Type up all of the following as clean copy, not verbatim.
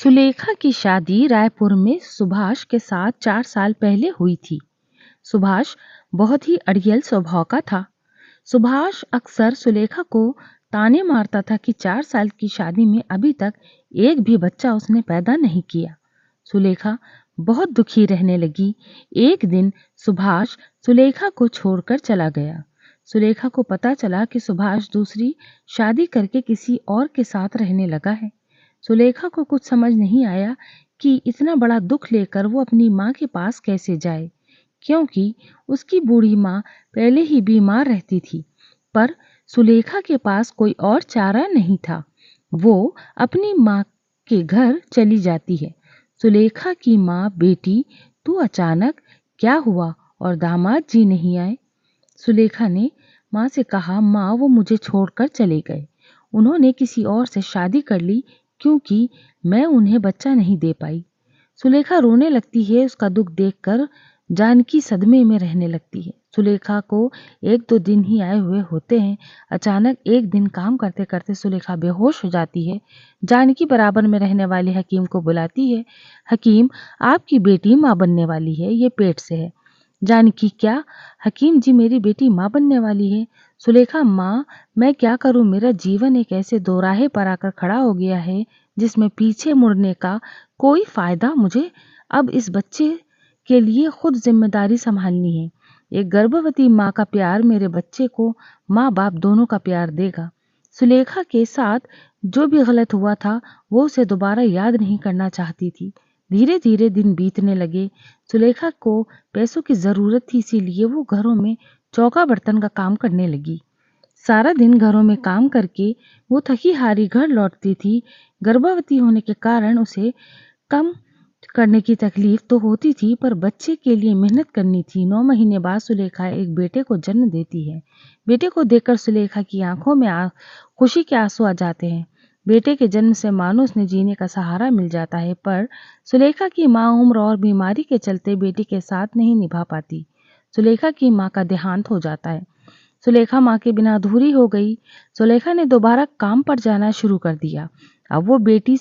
सुलेखा की शादी रायपुर में सुभाष के साथ 4 साल पहले हुई थी। सुभाष बहुत ही अड़ियल स्वभाव का था। सुभाष अक्सर सुलेखा को ताने मारता था कि 4 साल की शादी में अभी तक एक भी बच्चा उसने पैदा नहीं किया। सुलेखा बहुत दुखी रहने लगी। एक दिन सुभाष सुलेखा को छोड़कर चला गया। सुलेखा को पता चला कि सुभाष दूसरी शादी करके किसी और के साथ रहने लगा है। सुलेखा को कुछ समझ नहीं आया कि इतना बड़ा दुख लेकर वो अपनी माँ के पास कैसे जाए, क्योंकि उसकी बूढ़ी माँ पहले ही बीमार रहती थी। पर सुलेखा के पास कोई और चारा नहीं था। वो अपनी माँ के घर चली जाती है। सुलेखा की माँ, बेटी तू अचानक क्या हुआ और दामाद जी नहीं आए? सुलेखा ने माँ से कहा, माँ वो मुझे छोड़कर चले गए। उन्होंने किसी और से शादी कर ली क्योंकि मैं उन्हें बच्चा नहीं दे पाई। सुलेखा रोने लगती है। उसका दुख देखकर जानकी सदमे में रहने लगती है। सुलेखा को 1-2 दिन ही आए हुए होते हैं। अचानक एक दिन काम करते करते सुलेखा बेहोश हो जाती है। जानकी बराबर में रहने वाले हकीम को बुलाती है। हकीम, आपकी बेटी माँ बनने वाली है, ये पेट से है। जानकी, क्या? हकीम जी, मेरी बेटी माँ बनने वाली है। सुलेखा, माँ मैं क्या करूँ, मेरा जीवन एक ऐसे दोराहे पर आकर खड़ा हो गया है जिसमें पीछे मुड़ने का कोई फायदा। मुझे अब इस बच्चे के लिए खुद जिम्मेदारी संभालनी है। एक गर्भवती माँ का प्यार मेरे बच्चे को माँ बाप दोनों का प्यार देगा। सुलेखा के साथ जो भी गलत हुआ था वो उसे दोबारा याद नहीं करना चाहती थी। धीरे धीरे दिन बीतने लगे। सुलेखा को पैसों की जरूरत थी, इसीलिए वो घरों में चौका बर्तन का काम करने लगी। सारा दिन घरों में काम करके वो थकी हारी घर लौटती थी। गर्भवती होने के कारण उसे कम करने की तकलीफ तो होती थी, पर बच्चे के लिए मेहनत करनी थी। 9 महीने बाद सुलेखा एक बेटे को जन्म देती है। बेटे को देखकर सुलेखा की आंखों में खुशी के आंसू आ जाते हैं। बेटे के जन्म से मानो उसने जीने का सहारा मिल जाता है, पर सुलेखा की माँ उम्र और बीमारी के चलते बेटी के साथ नहीं निभा पाती। सुलेखा की माँ का देहांत हो जाता है। सुलेखा माँ के बिना अधूरी हो गई। सुलेखा ने दोबारा काम पर जाना शुरू कर दिया। अब वो बेटे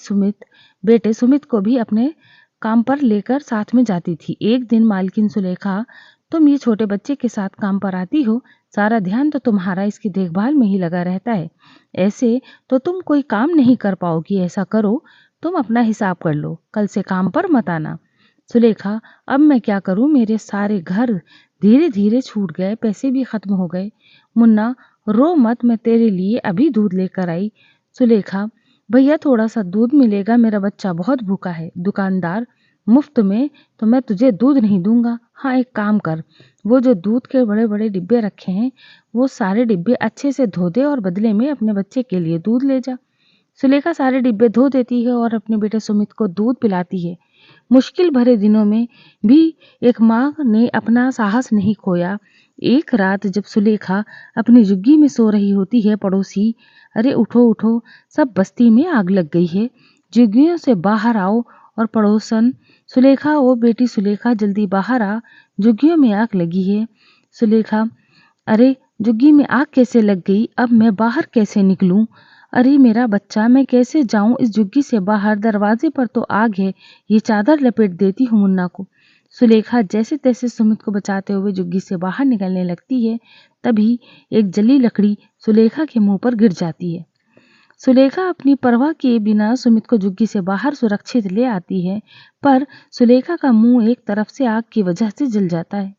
सुमित को भी अपने काम पर लेकर साथ में जाती थी। एक दिन मालकिन, सुलेखा तुम ये छोटे बच्चे के साथ काम पर आती हो, सारा ध्यान तो तुम्हारा इसकी देखभाल में ही लगा रहता है। ऐसे तो तुम कोई काम नहीं कर पाओगी। ऐसा करो, तुम अपना हिसाब कर लो, कल से काम पर मत आना। सुलेखा, अब मैं क्या करूं, मेरे सारे घर धीरे धीरे छूट गए, पैसे भी खत्म हो गए। मुन्ना रो मत, मैं तेरे लिए अभी दूध लेकर आई। सुलेखा, भैया थोड़ा सा दूध मिलेगा, मेरा बच्चा बहुत भूखा है। दुकानदार, मुफ्त में तो मैं तुझे दूध नहीं दूंगा। हाँ एक काम कर, वो जो दूध के बड़े बड़े डिब्बे रखे हैं वो सारे डिब्बे अच्छे से धो दे और बदले में अपने बच्चे के लिए दूध ले जा। सुलेखा सारे डिब्बे धो देती है और अपने बेटे सुमित को दूध पिलाती है। मुश्किल भरे दिनों में भी एक माँ ने अपना साहस नहीं खोया। एक रात जब सुलेखा अपनी झुग्गी में सो रही होती है, पड़ोसी, अरे उठो उठो, सब बस्ती में आग लग गई है, झुग्गियों से बाहर आओ। और पड़ोसन, सुलेखा, ओ बेटी सुलेखा, जल्दी बाहर आ, झुग्गियों में आग लगी है। सुलेखा, अरे झुग्गी में आग कैसे लग गई, अब मैं बाहर कैसे निकलूं? अरे मेरा बच्चा, मैं कैसे जाऊं इस झुग्गी से बाहर, दरवाजे पर तो आग है, ये चादर लपेट देती हूँ मुन्ना को। सुलेखा जैसे तैसे सुमित को बचाते हुए झुग्गी से बाहर निकलने लगती है। तभी एक जली लकड़ी सुलेखा के मुंह पर गिर जाती है। सुलेखा अपनी परवाह किए बिना सुमित को झुग्गी से बाहर सुरक्षित ले आती है, पर सुलेखा का मुंह एक तरफ से आग की वजह से जल जाता है।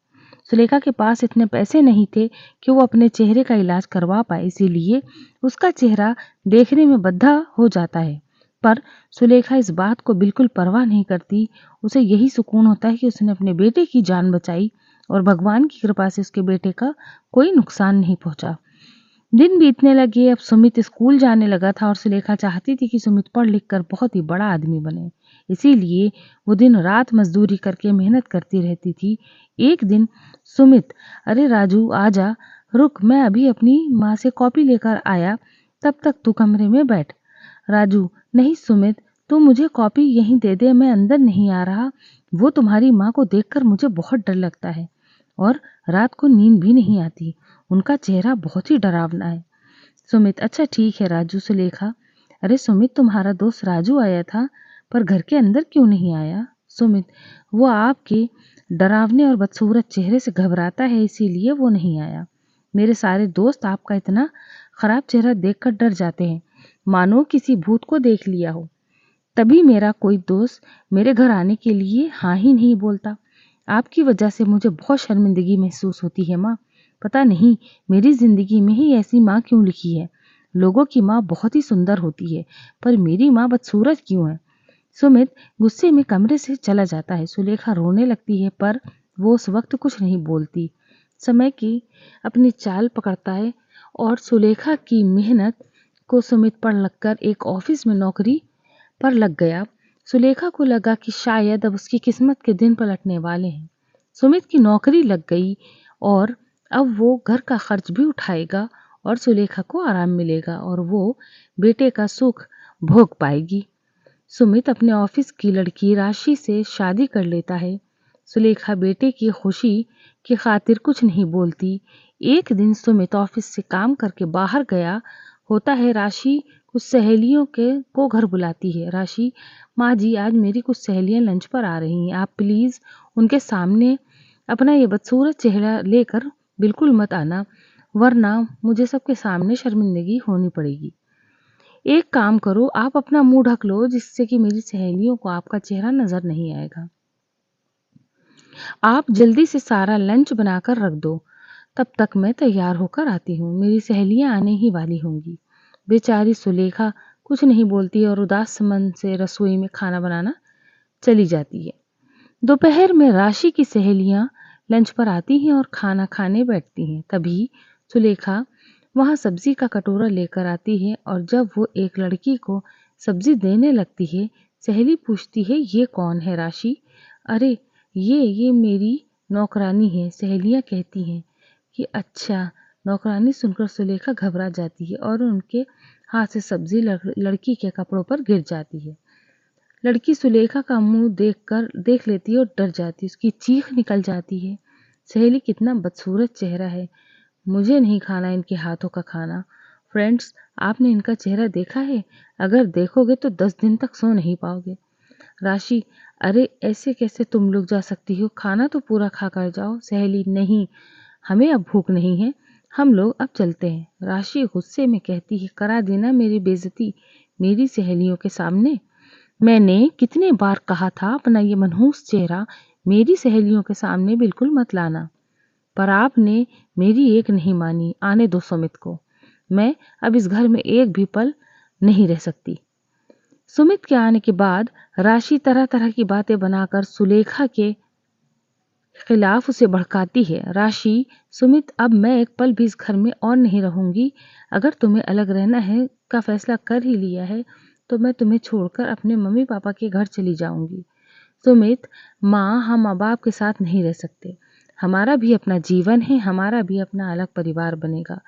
सुलेखा के पास इतने पैसे नहीं थे कि वो अपने चेहरे का इलाज करवा पाए, इसीलिए उसका चेहरा देखने में बद्धा हो जाता है। पर सुलेखा इस बात को बिल्कुल परवाह नहीं करती। उसे यही सुकून होता है कि उसने अपने बेटे की जान बचाई और भगवान की कृपा से उसके बेटे का कोई नुकसान नहीं पहुंचा। दिन बीतने लगे। अब सुमित स्कूल जाने लगा था और सुलेखा चाहती थी कि सुमित पढ़ लिख कर बहुत ही बड़ा आदमी बने, इसीलिए वो दिन रात मजदूरी करके मेहनत करती रहती थी। एक दिन सुमित, अरे राजू आजा, रुक, मैं अभी अपनी माँ से कॉपी लेकर आया, तब तक तू कमरे में बैठ। राजू, नहीं सुमित, तू मुझे कॉपी यहीं दे दे, मैं अंदर नहीं आ रहा। वो तुम्हारी माँ को देखकर मुझे बहुत डर लगता है और रात को नींद भी नहीं आती, उनका चेहरा बहुत ही डरावना है। सुमित, अच्छा ठीक है राजू। सुलेखा, अरे सुमित, तुम्हारा दोस्त राजू आया था, पर घर के अंदर क्यों नहीं आया? सुमित, वो आपके डरावने और बदसूरत चेहरे से घबराता है, इसीलिए वो नहीं आया। मेरे सारे दोस्त आपका इतना खराब चेहरा देखकर डर जाते हैं, मानो किसी भूत को देख लिया हो। तभी मेरा कोई दोस्त मेरे घर आने के लिए हाँ ही नहीं बोलता। आपकी वजह से मुझे बहुत शर्मिंदगी महसूस होती है माँ। पता नहीं मेरी जिंदगी में ही ऐसी माँ क्यों लिखी है। लोगों की माँ बहुत ही सुंदर होती है, पर मेरी माँ बदसूरत क्यों है? सुमित गुस्से में कमरे से चला जाता है। सुलेखा रोने लगती है, पर वो उस वक्त कुछ नहीं बोलती। समय की अपनी चाल पकड़ता है और सुलेखा की मेहनत को सुमित पर लगकर एक ऑफिस में नौकरी पर लग गया। सुलेखा को लगा कि शायद अब उसकी किस्मत के दिन पलटने वाले हैं। सुमित की नौकरी लग गई और अब वो घर का खर्च भी उठाएगा और सुलेखा को आराम मिलेगा और वो बेटे का सुख भोग पाएगी। सुमित अपने ऑफिस की लड़की राशि से शादी कर लेता है। सुलेखा बेटे की खुशी की खातिर कुछ नहीं बोलती। एक दिन सुमित ऑफिस से काम करके बाहर गया होता है। राशि कुछ सहेलियों के को घर बुलाती है। राशि, माँ जी, आज मेरी कुछ सहेलियां लंच पर आ रही हैं, आप प्लीज उनके सामने अपना ये बदसूरत चेहरा लेकर बिल्कुल मत आना, वरना मुझे सबके सामने शर्मिंदगी होनी पड़ेगी। एक काम करो, आप अपना मुंह ढक लो, जिससे कि मेरी सहेलियों को आपका चेहरा नजर नहीं आएगा। आप जल्दी से सारा लंच बनाकर रख दो, तब तक मैं तैयार होकर आती हूँ। मेरी सहेलियां आने ही वाली होंगी। बेचारी सुलेखा कुछ नहीं बोलती और उदास मन से रसोई में खाना बनाना चली जाती है। दोपहर में राशि की सहेलियां लंच पर आती हैं और खाना खाने बैठती हैं। तभी सुलेखा वहां सब्जी का कटोरा लेकर आती है और जब वो एक लड़की को सब्जी देने लगती है, सहेली पूछती है, ये कौन है राशि? अरे ये मेरी नौकरानी है। सहेलियां कहती हैं कि अच्छा। नौकरानी सुनकर सुलेखा घबरा जाती है और उनके हाथ से सब्जी लड़की के कपड़ों पर गिर जाती है। लड़की सुलेखा का मुंह देख लेती है और डर जाती है। उसकी चीख निकल जाती है, सहेली कितना बदसूरत चेहरा है, मुझे नहीं खाना इनके हाथों का खाना। फ्रेंड्स, आपने इनका चेहरा देखा है? अगर देखोगे तो 10 दिन तक सो नहीं पाओगे। राशि, अरे ऐसे कैसे तुम लोग जा सकती हो, खाना तो पूरा खा कर जाओ। सहेली, नहीं, हमें अब भूख नहीं है, हम लोग अब चलते हैं। राशि गुस्से में कहती है, करा देना मेरी बेइज्जती मेरी सहेलियों के सामने। मैंने कितने बार कहा था अपना ये मनहूस चेहरा मेरी सहेलियों के सामने बिल्कुल मत लाना, पर आपने मेरी एक नहीं मानी। आने दो सुमित को, मैं अब इस घर में एक भी पल नहीं रह सकती। सुमित के आने के बाद राशि तरह तरह की बातें बनाकर सुलेखा के खिलाफ उसे भड़काती है। राशि, सुमित, अब मैं एक पल भी इस घर में और नहीं रहूंगी। अगर तुम्हें अलग रहना है का फैसला कर ही लिया है तो मैं तुम्हें छोड़कर अपने मम्मी पापा के घर चली जाऊंगी। सुमित, माँ, हम अब आपके साथ नहीं रह सकते। हमारा भी अपना जीवन है, हमारा भी अपना अलग परिवार बनेगा।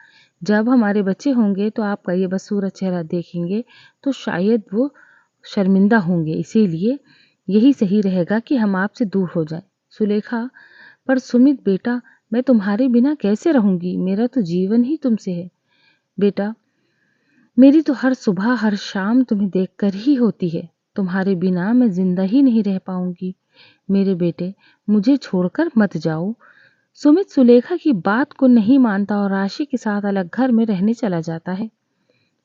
जब हमारे बच्चे होंगे तो आपका ये बदसूरत चेहरा देखेंगे तो शायद वो शर्मिंदा होंगे, इसीलिए यही सही रहेगा कि हम आपसे दूर हो जाएं। सुलेखा, पर सुमित बेटा, मैं तुम्हारे बिना कैसे रहूंगी? मेरा तो जीवन ही तुमसे है। बेटा, मेरी तो हर सुबह हर शाम तुम्हें देखकर ही होती है। तुम्हारे बिना मैं जिंदा ही नहीं रह पाऊंगी। मेरे बेटे, मुझे छोड़कर मत जाओ। सुमित सुलेखा की बात को नहीं मानता और राशि के साथ अलग घर में रहने चला जाता है।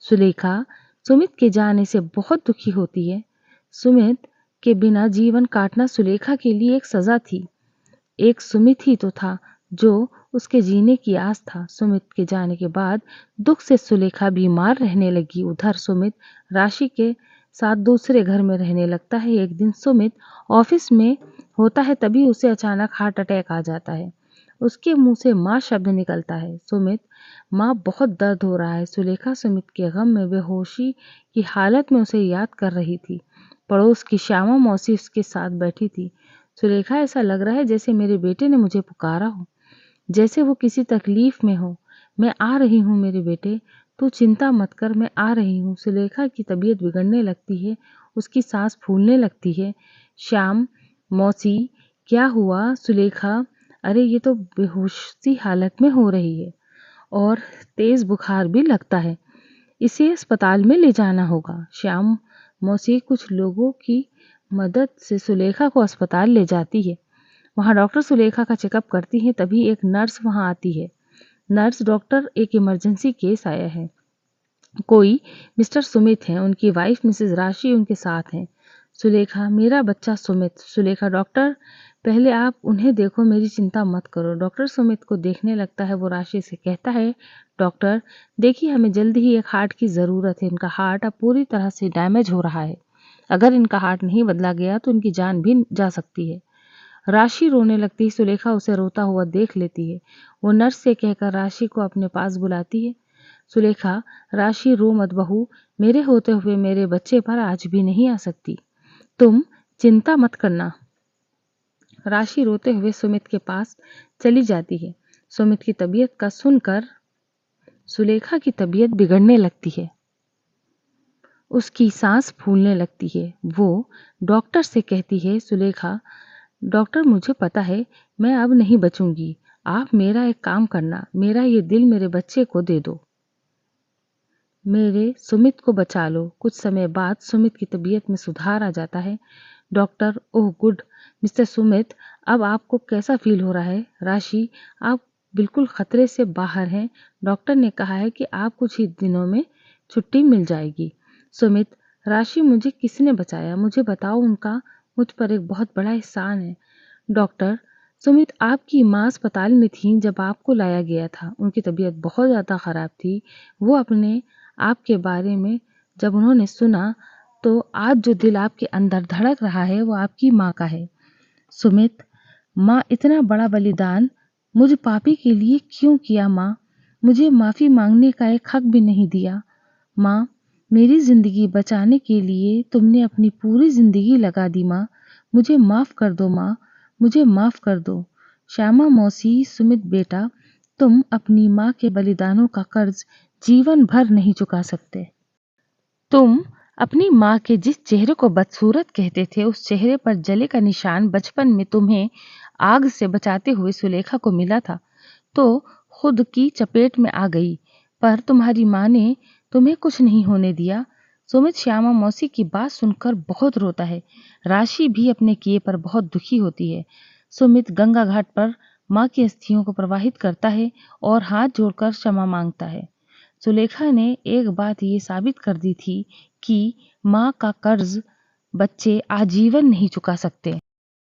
सुलेखा सुमित के जाने से बहुत दुखी होती है। सुमित के बिना जीवन काटना सुलेखा के लिए एक सजा थी। एक सुमित ही तो था जो उसके जीने की आस था। सुमित के जाने के बाद दुख से सुलेखा बीमार रहने लगी। उधर सुमित राशि के साथ दूसरे घर में रहने लगता है। एक दिन सुमित ऑफिस में होता है, तभी उसे अचानक हार्ट अटैक आ जाता है। उसके मुंह से माँ शब्द निकलता है। सुमित, माँ, बहुत दर्द हो रहा है। सुलेखा सुमित के गम में बेहोशी की हालत में उसे याद कर रही थी। पड़ोस की श्यामा मौसी उसके साथ बैठी थी। सुलेखा, ऐसा लग रहा है जैसे मेरे बेटे ने मुझे पुकारा हो, जैसे वो किसी तकलीफ में हो। मैं आ रही हूँ मेरे बेटे, तू चिंता मत कर, मैं आ रही हूँ। सुलेखा की तबीयत बिगड़ने लगती है, उसकी सांस फूलने लगती है। श्याम मौसी, क्या हुआ? सुलेखा, अरे ये तो बेहोश सी हालत में हो रही है और तेज बुखार भी लगता है, इसे अस्पताल में ले जाना होगा। श्याम मौसी कुछ लोगों की मदद से सुलेखा को अस्पताल ले जाती है। वहाँ डॉक्टर सुलेखा का चेकअप करती है। तभी एक नर्स वहाँ आती है। नर्स, डॉक्टर, एक इमरजेंसी केस आया है। कोई मिस्टर सुमित हैं, उनकी वाइफ मिसेस राशि उनके साथ हैं। सुलेखा, मेरा बच्चा सुमित। सुलेखा, डॉक्टर पहले आप उन्हें देखो, मेरी चिंता मत करो। डॉक्टर सुमित को देखने लगता है। वो राशि से कहता है, डॉक्टर देखिए, हमें जल्दी ही एक हार्ट की ज़रूरत है। इनका हार्ट अब पूरी तरह से डैमेज हो रहा है। अगर इनका हार्ट नहीं बदला गया तो इनकी जान भी जा सकती है। राशि रोने लगती है। सुलेखा उसे रोता हुआ देख लेती है। वो नर्स से कहकर राशि को अपने पास बुलाती है। सुलेखा, राशि रो मत बहू, मेरे होते हुए मेरे बच्चे पर आज भी नहीं आ सकती। तुम चिंता मत करना। राशि रोते हुए सुमित के पास चली जाती है। सुमित की तबीयत का सुनकर सुलेखा की तबीयत बिगड़ने लगती है। उसकी सांस फूलने लगती है। वो डॉक्टर से कहती है, सुलेखा, डॉक्टर मुझे पता है मैं अब नहीं बचूंगी। आप मेरा एक काम करना, मेरा ये दिल मेरे बच्चे को दे दो। मेरे सुमित को बचा लो। कुछ समय बाद सुमित की तबीयत में सुधार आ जाता है। Doctor, oh good, mister Sumit, अब आपको कैसा फील हो रहा है? राशि, आप बिल्कुल खतरे से बाहर हैं। डॉक्टर ने कहा है कि आप कुछ ही दिनों में छुट्टी मिल जाएगी। सुमित, राशि, मुझे किसने बचाया? मुझे बताओ, उनका मुझ पर एक बहुत बड़ा एहसान है। डॉक्टर, सुमित, आपकी माँ अस्पताल में थी जब आपको लाया गया था। उनकी तबीयत बहुत ज़्यादा ख़राब थी। वो अपने आपके बारे में जब उन्होंने सुना तो आज जो दिल आपके अंदर धड़क रहा है वो आपकी माँ का है। सुमित, माँ, इतना बड़ा बलिदान मुझ पापी के लिए क्यों किया माँ? मुझे माफ़ी मांगने का एक हक भी नहीं दिया। माँ, मेरी ज़िंदगी बचाने के लिए तुमने अपनी पूरी ज़िंदगी लगा दी माँ। मुझे माफ़ कर दो माँ, मुझे माफ़ कर दो। श्यामा मौसी, सुमित बेटा, तुम अपनी माँ के बलिदानों का कर्ज जीवन भर नहीं चुका सकते। तुम अपनी माँ के जिस चेहरे को बदसूरत कहते थे, उस चेहरे पर जले का निशान बचपन में तुम्हें आग से बचाते हुए सुलेखा को मिला था, तो खुद की चपेट में आ गई। पर तुम्हारी माँ ने तुम्हें कुछ नहीं होने दिया। सुमित श्यामा मौसी की बात सुनकर बहुत रोता है। राशि भी अपने किए पर बहुत दुखी होती है। सुमित गंगा घाट पर माँ की अस्थियों को प्रवाहित करता है और हाथ जोड़कर क्षमा मांगता है। सुलेखा ने एक बात ये साबित कर दी थी कि माँ का कर्ज बच्चे आजीवन नहीं चुका सकते।